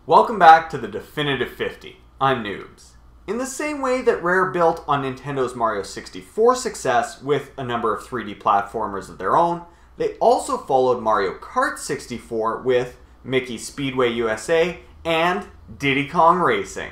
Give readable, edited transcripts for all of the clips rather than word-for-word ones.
Welcome back to the Definitive 50. I'm Noobs. In the same way that Rare built on Nintendo's Mario 64 success with a number of 3D platformers of their own, they also followed Mario Kart 64 with Mickey's Speedway USA and Diddy Kong Racing.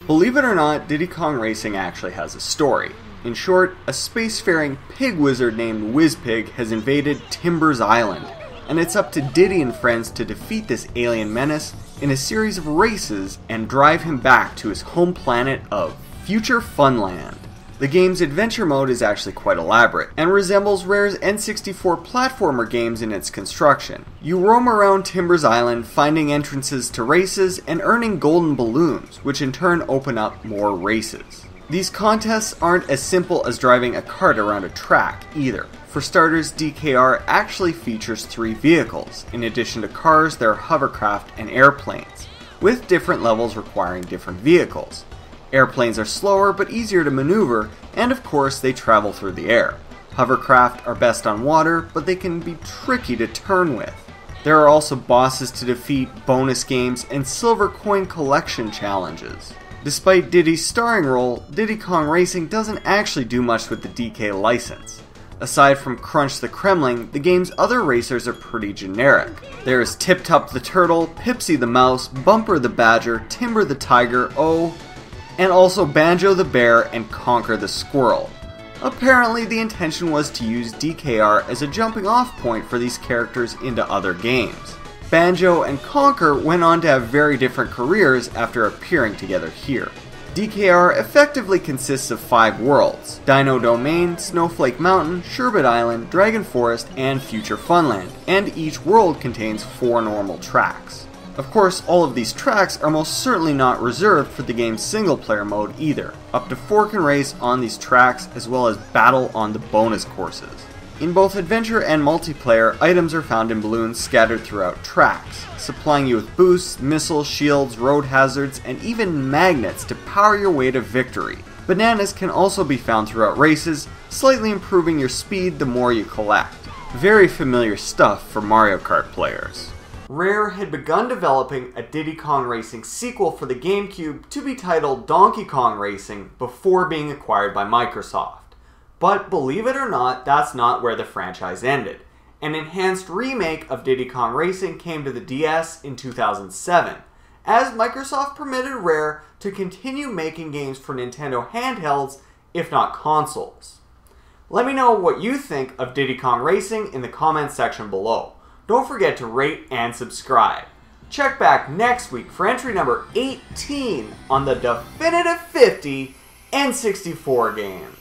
Believe it or not, Diddy Kong Racing actually has a story. In short, a spacefaring pig wizard named Wizpig has invaded Timbers Island, and it's up to Diddy and friends to defeat this alien menace in a series of races and drive him back to his home planet of Future Funland. The game's adventure mode is actually quite elaborate, and resembles Rare's N64 platformer games in its construction. You roam around Timbers Island, finding entrances to races and earning golden balloons, which in turn open up more races. These contests aren't as simple as driving a kart around a track either. For starters, DKR actually features 3 vehicles. In addition to cars, there are hovercraft and airplanes, with different levels requiring different vehicles. Airplanes are slower but easier to maneuver, and of course they travel through the air. Hovercraft are best on water, but they can be tricky to turn with. There are also bosses to defeat, bonus games, and silver coin collection challenges. Despite Diddy's starring role, Diddy Kong Racing doesn't actually do much with the DK license. Aside from Crunch the Kremling, the game's other racers are pretty generic. There is Tip Top the Turtle, Pipsy the Mouse, Bumper the Badger, Timber the Tiger, and also Banjo the Bear and Conker the Squirrel. Apparently the intention was to use DKR as a jumping off point for these characters into other games. Banjo and Conker went on to have very different careers after appearing together here. DKR effectively consists of 5 worlds: Dino Domain, Snowflake Mountain, Sherbet Island, Dragon Forest, and Future Funland, and each world contains 4 normal tracks. Of course, all of these tracks are most certainly not reserved for the game's single-player mode either. Up to 4 can race on these tracks, as well as battle on the bonus courses. In both adventure and multiplayer, items are found in balloons scattered throughout tracks, supplying you with boosts, missiles, shields, road hazards, and even magnets to power your way to victory. Bananas can also be found throughout races, slightly improving your speed the more you collect. Very familiar stuff for Mario Kart players. Rare had begun developing a Diddy Kong Racing sequel for the GameCube to be titled Donkey Kong Racing before being acquired by Microsoft. But believe it or not, that's not where the franchise ended. An enhanced remake of Diddy Kong Racing came to the DS in 2007, as Microsoft permitted Rare to continue making games for Nintendo handhelds, if not consoles. Let me know what you think of Diddy Kong Racing in the comments section below. Don't forget to rate and subscribe. Check back next week for entry number 18 on the Definitive 50 N64 games.